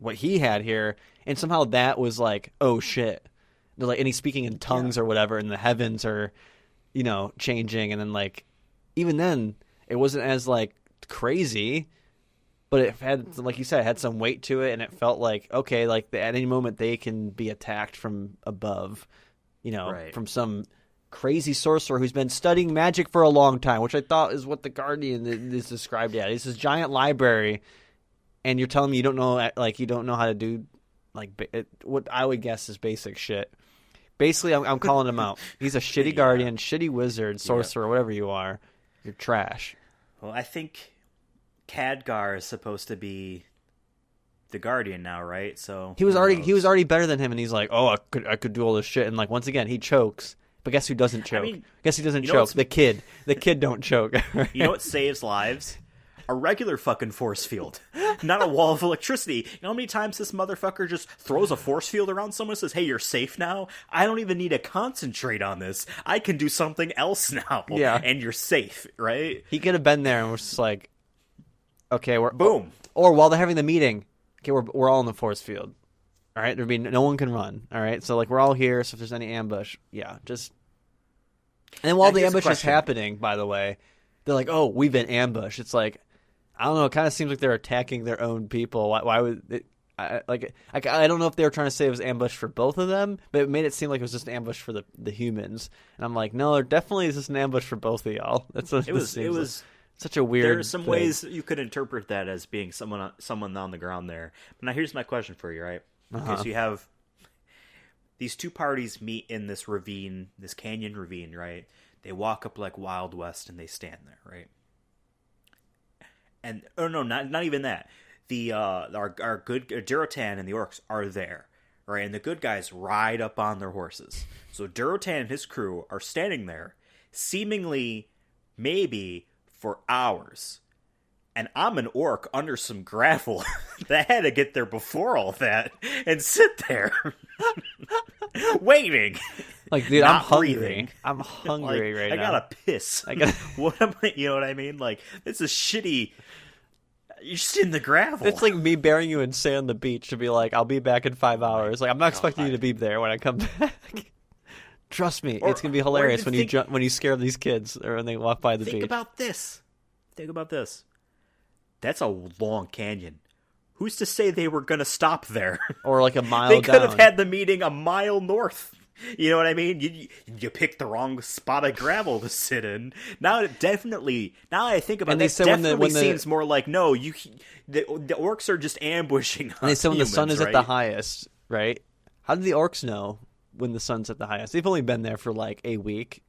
what he had here, and somehow that was like, oh shit. They're like, and he's speaking in tongues or whatever, and the heavens are, you know, changing, and then like, even then, it wasn't as like crazy, but it had, like you said, it had some weight to it, and it felt like, okay, like at any moment they can be attacked from above, you know, from some crazy sorcerer who's been studying magic for a long time, which I thought is what the Guardian is described as. It's this giant library, and you're telling me you don't know how to do like what I would guess is basic shit. Basically, I'm calling him out. He's a shitty guardian, shitty wizard, sorcerer, whatever you are. You're trash. Well, I think Khadgar is supposed to be the guardian now, right? So he was already better than him, and he's like, oh, I could do all this shit, and like once again he chokes. But guess who doesn't choke? Guess who doesn't choke? The kid. The kid don't choke. You know what saves lives? A regular fucking force field, not a wall of electricity. You know how many times this motherfucker just throws a force field around someone and says, hey, you're safe now? I don't even need to concentrate on this. I can do something else now. Yeah. And you're safe, right? He could have been there and was just like, okay, we're... Boom. Or while they're having the meeting, okay, we're all in the force field. All right? No one can run. All right? So, like, we're all here, so if there's any ambush, just... And then while the ambush is happening, by the way, they're like, oh, we've been ambushed. It's like... I don't know. It kind of seems like they're attacking their own people. Why would it? I don't know if they were trying to say it was ambush for both of them, but it made it seem like it was just an ambush for the humans. And I'm like, no, there definitely is just an ambush for both of y'all. That's what it was. such a weird. There are some ways you could interpret that as being someone on the ground there. But now here's my question for you, right? Okay, so you have these two parties meet in this ravine, this canyon ravine, right? They walk up like Wild West and they stand there, right? And not even that. Our good Durotan and the orcs are there, right? And the good guys ride up on their horses. So Durotan and his crew are standing there, seemingly maybe for hours. And I'm an orc under some gravel that had to get there before all that and sit there waiting. Like, dude, I'm hungry. Breathing. I'm hungry right now. I gotta piss. What am I? You know what I mean? Like, it's a shitty. You're just in the gravel. It's like me burying you in sand on the beach to be like, I'll be back in 5 hours. Like, I'm not expecting you to be there when I come back. Trust me, it's gonna be hilarious when you scare these kids or when they walk by the beach. Think about this. That's a long canyon. Who's to say they were gonna stop there? Or like a mile down. They could have had the meeting a mile north. You know what I mean? You picked the wrong spot of gravel to sit in. Now I think about it, that definitely seems more like, no, the orcs are just ambushing us. And they said when humans, the sun is right? at the highest, right? How do the orcs know when the sun's at the highest? They've only been there for like a week.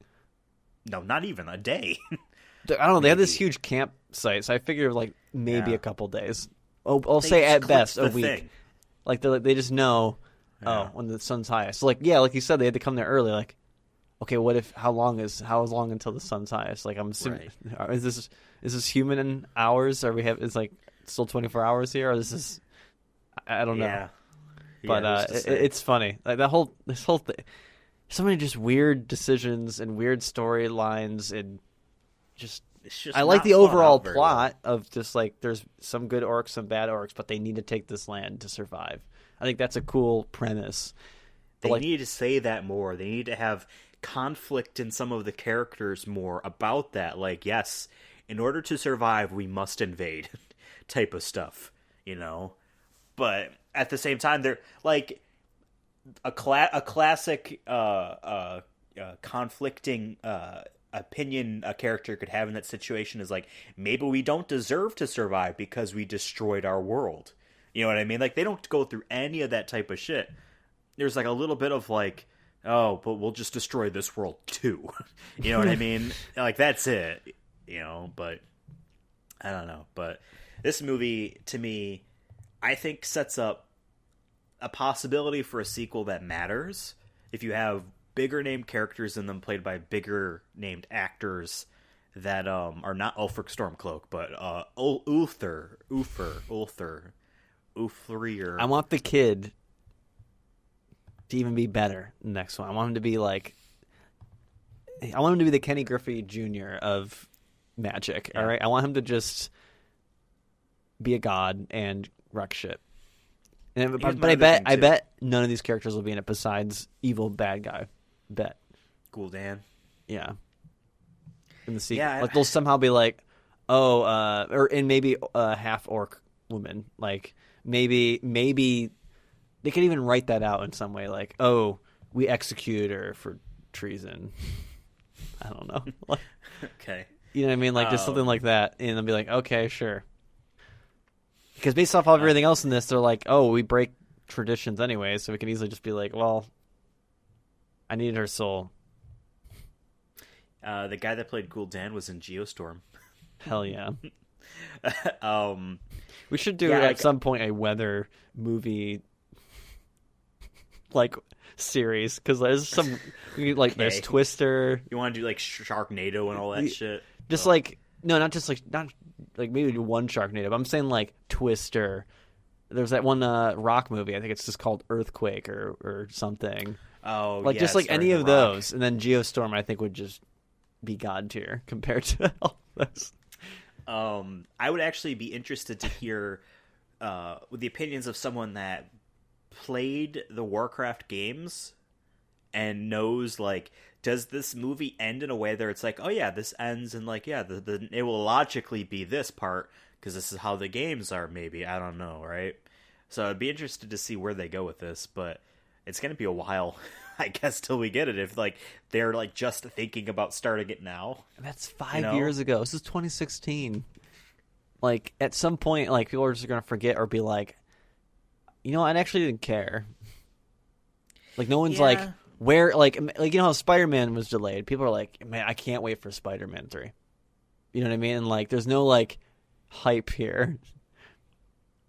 No, not even a day. I don't know. They have this huge campsite, so I figure like maybe a couple days. I'll say at best a week. Thing. Like they just know. Yeah. When the sun's highest. So like you said, they had to come there early. Like, okay, how long until the sun's highest? Like, I'm assuming, right. Is this human in hours? It's like still 24 hours here, or this is, I don't know. Yeah. But it's funny. Like this whole thing. So many just weird decisions and weird storylines and just. I like the overall plot of just like there's some good orcs, some bad orcs, but they need to take this land to survive. I think that's a cool premise. They need to say that more. They need to have conflict in some of the characters more about that. Like, yes, in order to survive, we must invade type of stuff, you know? But at the same time, they're like a classic conflicting opinion a character could have in that situation is like, maybe we don't deserve to survive because we destroyed our world. You know what I mean? Like, they don't go through any of that type of shit. There's like a little bit of like, oh, but we'll just destroy this world too. You know what I mean? Like, that's it. You know, but I don't know. But this movie, to me, I think sets up a possibility for a sequel that matters. If you have bigger named characters in them played by bigger named actors that are not Ulfric Stormcloak, but Ulfr. I want the kid to even be better in the next one. I want him to be the Kenny Griffey Jr. of magic. Yeah. All right, I want him to just be a god and wreck shit. But I bet none of these characters will be in it besides evil bad guy. Bet. Gul'dan. Yeah. In the sequel, like they'll somehow be like, or maybe a half orc woman, like. Maybe they could even write that out in some way, like, oh, we execute her for treason. I don't know. Okay. You know what I mean? Like, just something like that. And they'll be like, okay, sure. Because based off of everything else in this, they're like, oh, we break traditions anyway, so we can easily just be like, well, I needed her soul. The guy that played Gul'dan was in Geostorm. Hell yeah. We should do at some point a weather movie like series, because there's some there's Twister. You want to do like Sharknado and all that shit? Just like not maybe do one Sharknado. But I'm saying like Twister. There's that one rock movie. I think it's just called Earthquake or something. Oh, like just like any of those, and then Geostorm I think would just be god tier compared to all those. I would actually be interested to hear the opinions of someone that played the Warcraft games and knows, like, does this movie end in a way that it's like, oh yeah, this ends and like, yeah, it will logically be this part because this is how the games are. Maybe, I don't know, right? So I'd be interested to see where they go with this, but it's gonna be a while I guess till we get it, if like they're like just thinking about starting it now. That's 5 years ago. This is 2016. Like at some point, like people are just gonna forget or be like, I actually didn't care. Like no one's like where like how Spider-Man was delayed. People are like, man, I can't wait for Spider-Man 3. You know what I mean? And like there's no like hype here.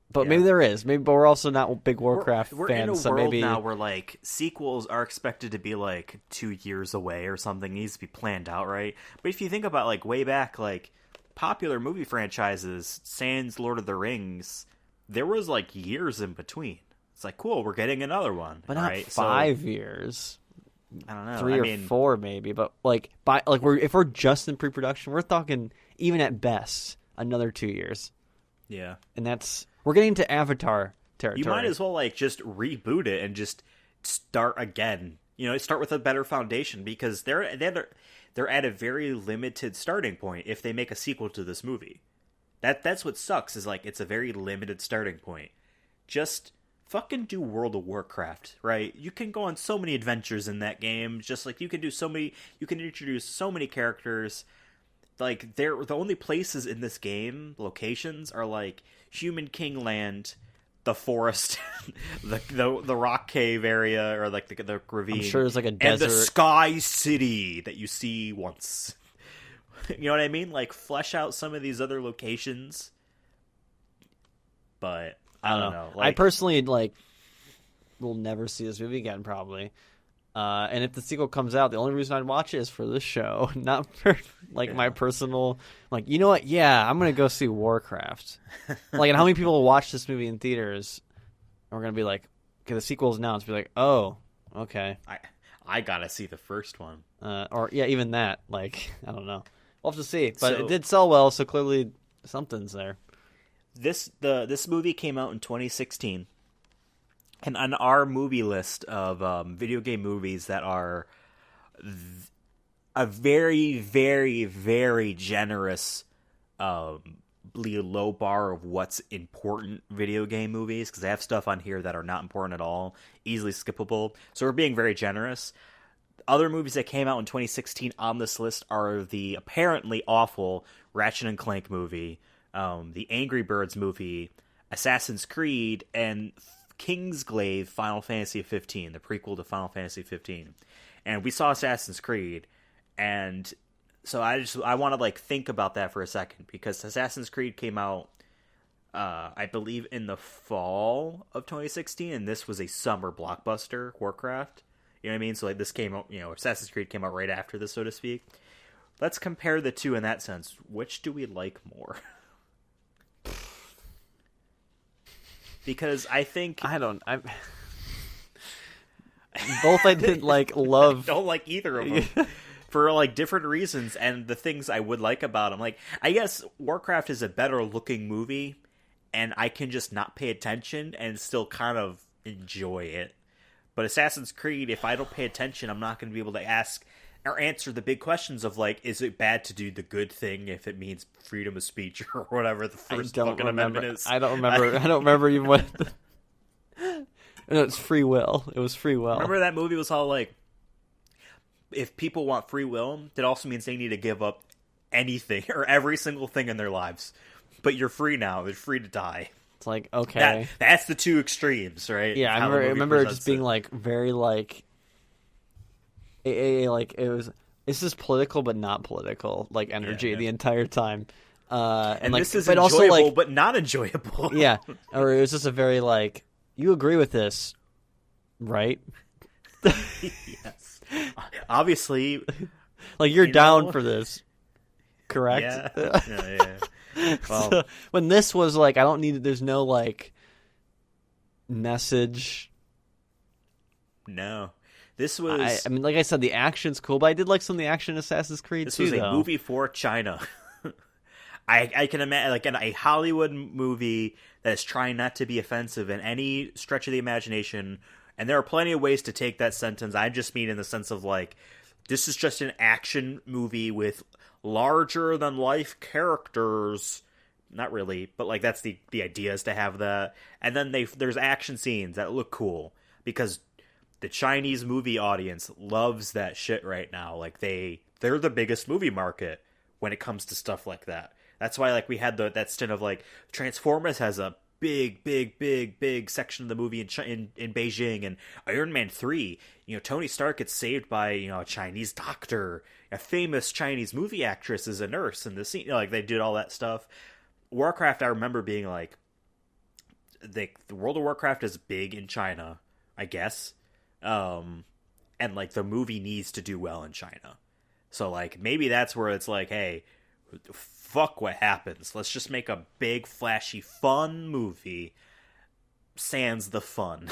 But maybe there is. But we're also not big Warcraft we're fans. in a world maybe now where like sequels are expected to be like 2 years away or something. It needs to be planned out, right? But if you think about like way back, like popular movie franchises, sans Lord of the Rings, there was like years in between. It's like, cool, we're getting another one, but not 5 years. I don't know, 3 or 4 maybe. But like, if we're just in pre-production, we're talking even at best another 2 years. Yeah, and we're getting into Avatar territory. You might as well like just reboot it and just start again. Start with a better foundation because they're at a very limited starting point if they make a sequel to this movie. That's what sucks is like it's a very limited starting point. Just fucking do World of Warcraft, right? You can go on so many adventures in that game. Just like you can introduce so many characters. Like the only places in this game, locations, are like Human King Land, the forest, the rock cave area, or like the ravine. I'm sure there's like a desert. And the Sky City that you see once. You know what I mean? Like flesh out some of these other locations. But I don't know. I personally will never see this movie again, probably. And if the sequel comes out, the only reason I'd watch it is for this show, not for my personal. Like, you know what? Yeah, I'm gonna go see Warcraft. Like, and how many people will watch this movie in theaters? And we're gonna be like, okay, the sequel's announced. Be like, oh, okay. I gotta see the first one. Or even that. Like, I don't know. We'll have to see. But it did sell well, so clearly something's there. This movie came out in 2016. And on our movie list of video game movies that are a very, very, very generous low bar of what's important video game movies, because I have stuff on here that are not important at all, easily skippable. So we're being very generous. Other movies that came out in 2016 on this list are the apparently awful Ratchet and Clank movie, the Angry Birds movie, Assassin's Creed, and Kingsglaive Final Fantasy 15, the prequel to Final Fantasy 15. And we saw Assassin's Creed, and so I want to like think about that for a second, because Assassin's Creed came out I believe in the fall of 2016, and this was a summer blockbuster, Warcraft. You know what I mean? So like this came out, Assassin's Creed came out right after this, so to speak. Let's compare the two in that sense. Which do we like more? Because I think both I didn't love. I don't like either of them for like different reasons, and the things I would like about them. Like, I guess Warcraft is a better looking movie, and I can just not pay attention and still kind of enjoy it. But Assassin's Creed, if I don't pay attention, I'm not going to be able to ask or answer the big questions of like, is it bad to do the good thing if it means freedom of speech or whatever the first fucking amendment is? I don't remember even what. No, it's free will. It was free will. Remember that movie was all like, if people want free will, that also means they need to give up anything or every single thing in their lives. But you're free now. They're free to die. It's like, okay. That's the two extremes, right? Yeah, I remember it just being like very like it was. This is political but not political, like energy the entire time. And like, this is but enjoyable also, like, but not enjoyable. Yeah, or it was just a very like, you agree with this, right? Yes. Obviously, like you're down for this, correct? Yeah. Well, so, when this was like, I don't need. There's no like message. No. This was. I mean, like I said, the action's cool, but I did like some of the action in Assassin's Creed this too. This was a movie for China. I can imagine, like, a Hollywood movie that is trying not to be offensive in any stretch of the imagination. And there are plenty of ways to take that sentence. I just mean in the sense of like, this is just an action movie with larger than life characters. Not really, but like that's the idea, is to have that. And then there's action scenes that look cool because the Chinese movie audience loves that shit right now. Like they're the biggest movie market when it comes to stuff like that. That's why like we had that stint of like Transformers has a big section of the movie in Beijing, and Iron Man 3, Tony Stark gets saved by, a Chinese doctor, a famous Chinese movie actress is a nurse in the scene. Like they did all that stuff. Warcraft, I remember being like, the World of Warcraft is big in China, I guess. And like the movie needs to do well in China. So like maybe that's where it's like, hey, fuck what happens. Let's just make a big, flashy, fun movie. Sans the fun.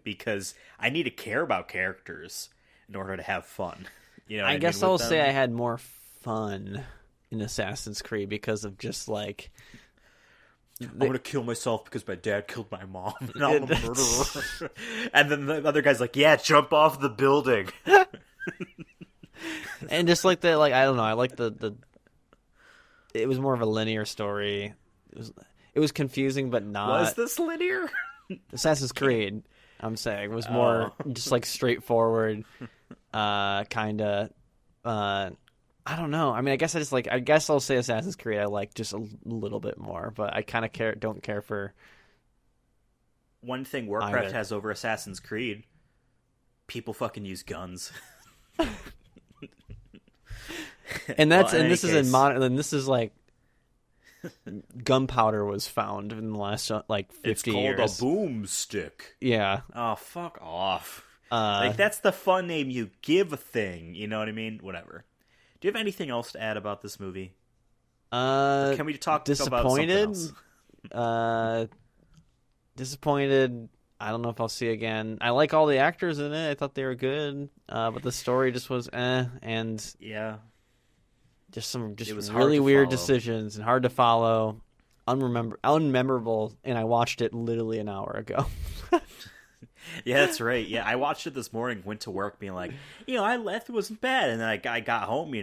Because I need to care about characters in order to have fun. I guess I'll say I had more fun in Assassin's Creed because of just like... I'm going to kill myself because my dad killed my mom. And I'm a murderer. And then the other guy's like, yeah, jump off the building. And just like the, like, I don't know, I like the it was more of a linear story. It was confusing, but not. Was this linear? Assassin's Creed, I'm saying, was more just like straightforward, kind of. I don't know. I mean, I guess I'll say Assassin's Creed I like just a little bit more, but I kind of don't care for. One thing Warcraft has over Assassin's Creed: people fucking use guns. And that's and this is in modern. And this is like gunpowder was found in the last like 50 years. It's called a boomstick. Yeah. Oh, fuck off! Like that's the fun name you give a thing. You know what I mean? Whatever. Do you have anything else to add about this movie? Or can we talk about something else? Disappointed. I don't know if I'll see again. I like all the actors in it. I thought they were good, but the story just was and yeah, just really weird decisions and hard to follow, unmemorable. And I watched it literally an hour ago. Yeah, that's right. Yeah, I watched it this morning. Went to work, being like, I left. It wasn't bad, and then I got home.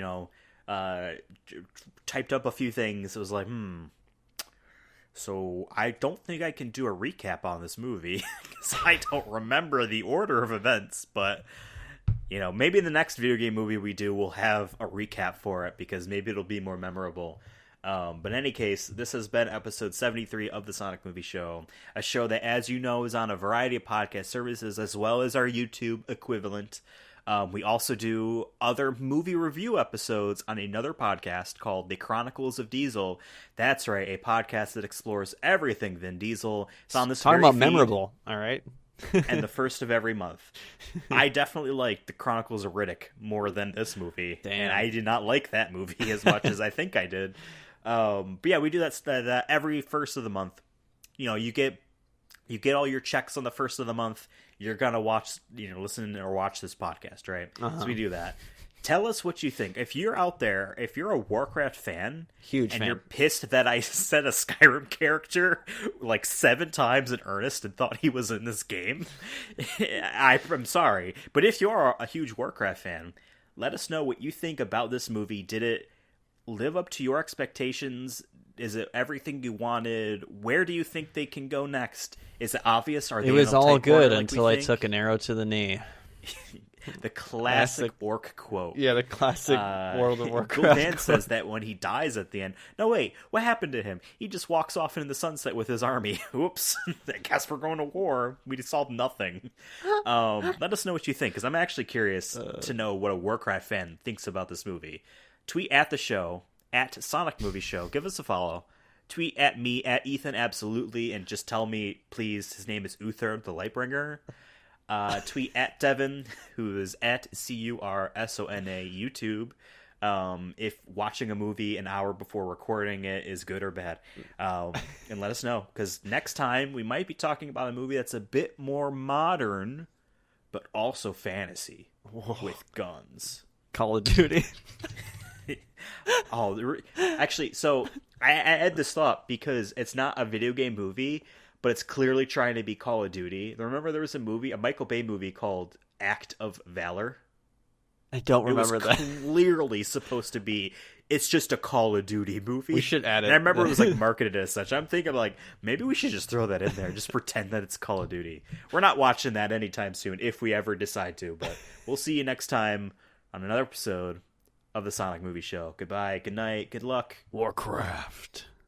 Typed up a few things. It was like, So I don't think I can do a recap on this movie because I don't remember the order of events. But maybe in the next video game movie we do, we'll have a recap for it because maybe it'll be more memorable. But in any case, this has been episode 73 of the Sonic Movie Show, a show that, as you know, is on a variety of podcast services as well as our YouTube equivalent. We also do other movie review episodes on another podcast called The Chronicles of Diesel. That's right, a podcast that explores everything Vin Diesel. It's on this talking about feed, memorable, all right? And the first of every month. I definitely like The Chronicles of Riddick more than this movie. Damn. And I did not like that movie as much as I think I did. But yeah, we do that every first of the month. You get all your checks on the first of the month. You're gonna watch, listen or watch this podcast, right? Uh-huh. So we do that. Tell us what you think. If you're out there, if you're a Warcraft fan, and you're pissed that I said a Skyrim character like 7 times in earnest and thought he was in this game, I'm sorry. But if you're a huge Warcraft fan, let us know what you think about this movie. Did it live up to your expectations? Is it everything you wanted? Where do you think they can go next? Is it obvious? It was all good until I took an arrow to the knee. The classic orc quote. Yeah, the classic World of Warcraft. Dan says that when he dies at the end. No, wait, what happened to him? He just walks off into the sunset with his army. Oops, I guess we're going to war. We just solved nothing. Let us know what you think, because I'm actually curious to know what a Warcraft fan thinks about this movie. Tweet at the show, at Sonic Movie Show. Give us a follow. Tweet at me, at Ethan Absolutely, and just tell me, please, his name is Uther, the Lightbringer. Tweet at Devin, who is at CURSONA YouTube. If watching a movie an hour before recording it is good or bad. And let us know, because next time we might be talking about a movie that's a bit more modern, but also fantasy. Whoa. With guns. Call of Duty. Actually, so I had this thought because it's not a video game movie, but it's clearly trying to be Call of Duty. Remember there was a Michael Bay movie called Act of Valor? I don't remember that. Clearly supposed to be. It's just a Call of Duty movie. We should add it. And I remember it was like marketed as such. I'm thinking like maybe we should just throw that in there. Just pretend that it's Call of Duty. We're not watching that anytime soon if we ever decide to. But we'll see you next time on another episode of the Sonic Movie Show. Goodbye. Good night. Good luck. Warcraft.